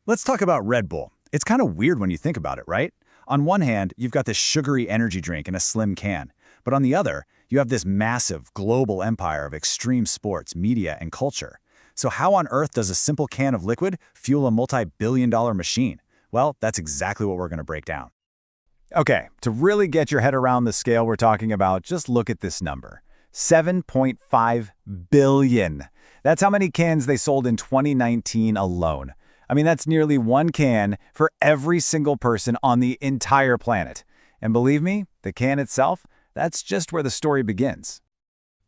Let's talk about Red Bull. It's kind of weird when you think about it, right? On one hand, you've got this sugary energy drink in a slim can. But on the other, you have this massive global empire of extreme sports, media, and culture. So how on earth does a simple can of liquid fuel a multi-billion-dollar machine? Well, that's exactly what we're going to break down. Okay, to really get your head around the scale we're talking about, just look at this number. 7.5 billion. That's how many cans they sold in 2019 alone. I mean, that's nearly one can for every single person on the entire planet. And believe me, the can itself, that's just where the story begins.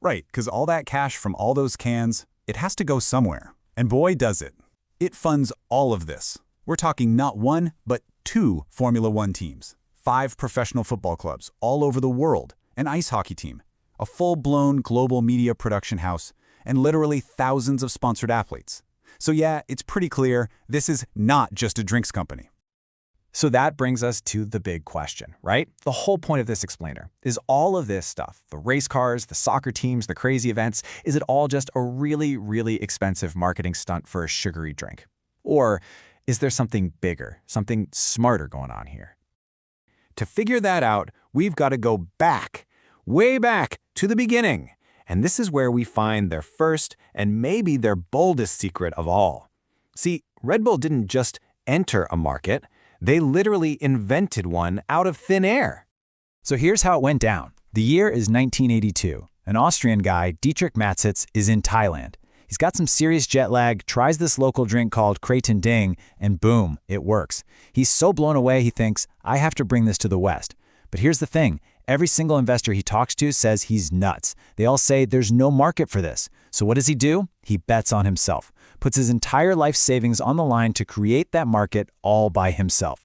Right, because all that cash from all those cans, it has to go somewhere. And boy, does it. It funds all of this. We're talking not one, but two Formula One teams, 5 professional football clubs all over the world, an ice hockey team, a full-blown global media production house, and literally thousands of sponsored athletes. So yeah, it's pretty clear this is not just a drinks company. So that brings us to the big question, right? The whole point of this explainer is all of this stuff, the race cars, the soccer teams, the crazy events, is it all just a really, really expensive marketing stunt for a sugary drink? Or is there something bigger, something smarter going on here? To figure that out, we've got to go back, way back to the beginning. And this is where we find their first and maybe their boldest secret of all. See, Red Bull didn't just enter a market, they literally invented one out of thin air. So here's how it went down. The year is 1982. An Austrian guy, Dietrich Mateschitz, is in Thailand. He's got some serious jet lag, tries this local drink called Kraton Ding, and boom, it works. He's so blown away he thinks, I have to bring this to the West. But here's the thing. Every single investor he talks to says he's nuts. They all say there's no market for this. So what does he do? He bets on himself, puts his entire life savings on the line to create that market all by himself.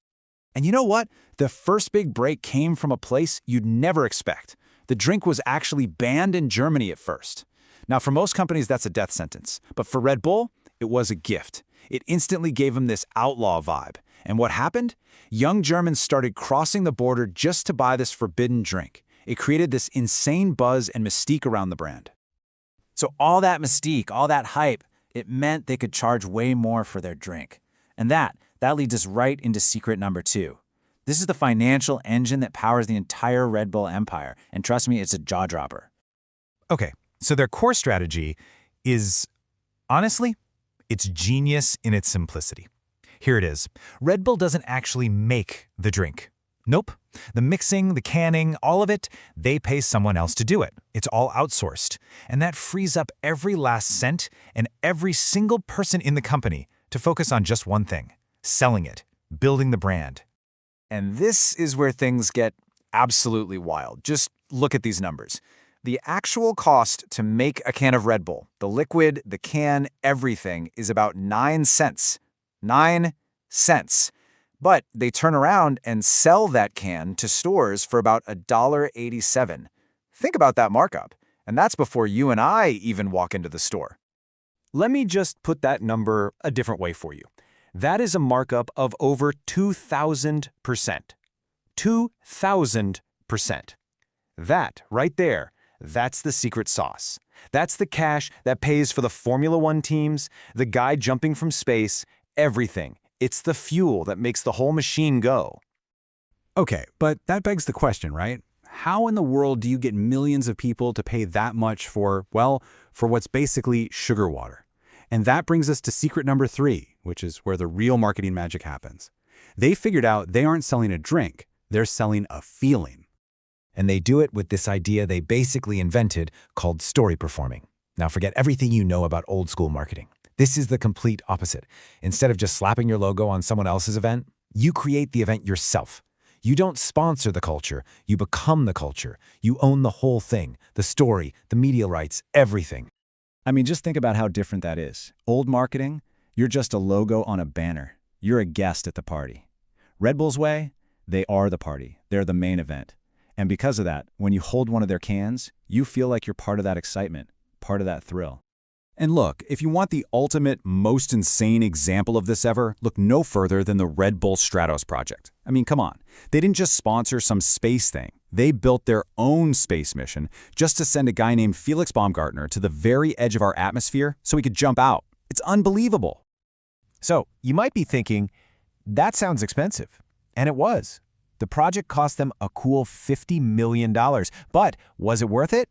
And you know what? The first big break came from a place you'd never expect. The drink was actually banned in Germany at first. Now, for most companies, that's a death sentence. But for Red Bull, it was a gift. It instantly gave him this outlaw vibe. And what happened? Young Germans started crossing the border just to buy this forbidden drink. It created this insane buzz and mystique around the brand. So all that mystique, all that hype, it meant they could charge way more for their drink. And that leads us right into secret number 2. This is the financial engine that powers the entire Red Bull empire. And trust me, it's a jaw-dropper. Okay, so their core strategy is, honestly, it's genius in its simplicity. Here it is. Red Bull doesn't actually make the drink. Nope. The mixing, the canning, all of it, they pay someone else to do it. It's all outsourced. And that frees up every last cent and every single person in the company to focus on just one thing: selling it, building the brand. And this is where things get absolutely wild. Just look at these numbers. The actual cost to make a can of Red Bull, the liquid, the can, everything, is about 9 cents. 9 cents. But they turn around and sell that can to stores for about $1.87. Think about that markup. And that's before you and I even walk into the store. Let me just put that number a different way for you. That is a markup of over 2,000%. 2,000%. That right there, that's the secret sauce. That's the cash that pays for the Formula One teams, the guy jumping from space, everything. It's the fuel that makes the whole machine go. Okay, but that begs the question, right? How in the world do you get millions of people to pay that much for, well, for what's basically sugar water? And that brings us to secret number 3, which is where the real marketing magic happens. They figured out they aren't selling a drink, they're selling a feeling. And they do it with this idea they basically invented called story performing. Now forget everything you know about old school marketing. This is the complete opposite. Instead of just slapping your logo on someone else's event, you create the event yourself. You don't sponsor the culture, you become the culture. You own the whole thing, the story, the media rights, everything. I mean, just think about how different that is. Old marketing, you're just a logo on a banner. You're a guest at the party. Red Bull's way, they are the party. They're the main event. And because of that, when you hold one of their cans, you feel like you're part of that excitement, part of that thrill. And look, if you want the ultimate, most insane example of this ever, look no further than the Red Bull Stratos project. I mean, come on. They didn't just sponsor some space thing. They built their own space mission just to send a guy named Felix Baumgartner to the very edge of our atmosphere so he could jump out. It's unbelievable. So you might be thinking, that sounds expensive. And it was. The project cost them a cool $50 million. But was it worth it?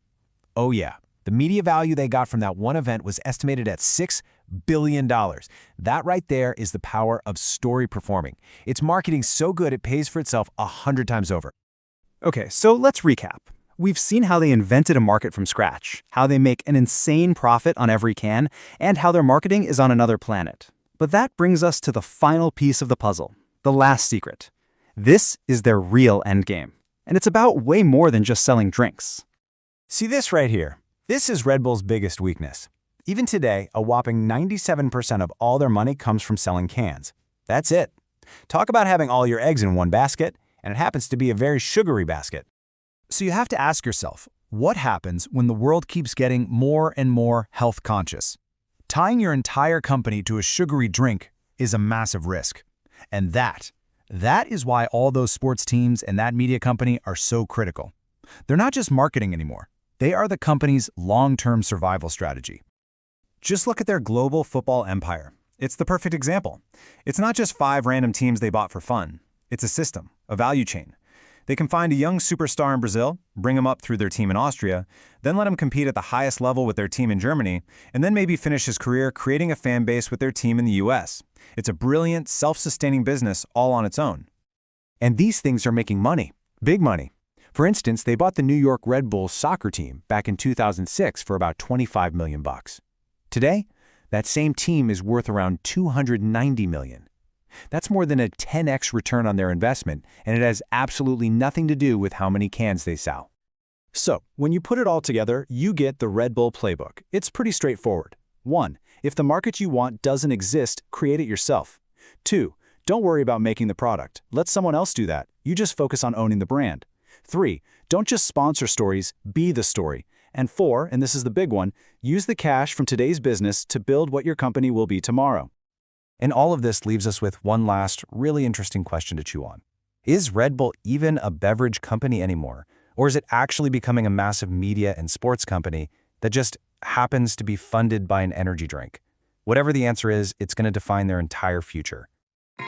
Oh yeah. The media value they got from that one event was estimated at $6 billion. That right there is the power of story performing. It's marketing so good it pays for itself 100 times over. Okay, so let's recap. We've seen how they invented a market from scratch, how they make an insane profit on every can, and how their marketing is on another planet. But that brings us to the final piece of the puzzle, the last secret. This is their real endgame, and it's about way more than just selling drinks. See this right here? This is Red Bull's biggest weakness. Even today, a whopping 97% of all their money comes from selling cans. That's it. Talk about having all your eggs in one basket, and it happens to be a very sugary basket. So you have to ask yourself, what happens when the world keeps getting more and more health conscious? Tying your entire company to a sugary drink is a massive risk. And that is why all those sports teams and that media company are so critical. They're not just marketing anymore. They are the company's long-term survival strategy. Just look at their global football empire. It's the perfect example. It's not just 5 random teams they bought for fun. It's a system, a value chain. They can find a young superstar in Brazil, bring him up through their team in Austria, then let him compete at the highest level with their team in Germany, and then maybe finish his career creating a fan base with their team in the US. It's a brilliant, self-sustaining business all on its own. And these things are making money, big money. For instance, they bought the New York Red Bull soccer team back in 2006 for about $25 million. Today, that same team is worth around $290 million. That's more than a 10x return on their investment, and it has absolutely nothing to do with how many cans they sell. So, when you put it all together, you get the Red Bull playbook. It's pretty straightforward. 1. If the market you want doesn't exist, create it yourself. 2. Don't worry about making the product. Let someone else do that. You just focus on owning the brand. 3. Don't just sponsor stories, be the story. And 4, and this is the big one, use the cash from today's business to build what your company will be tomorrow. And all of this leaves us with one last, really interesting question to chew on. Is Red Bull even a beverage company anymore? Or is it actually becoming a massive media and sports company that just happens to be funded by an energy drink? Whatever the answer is, it's going to define their entire future.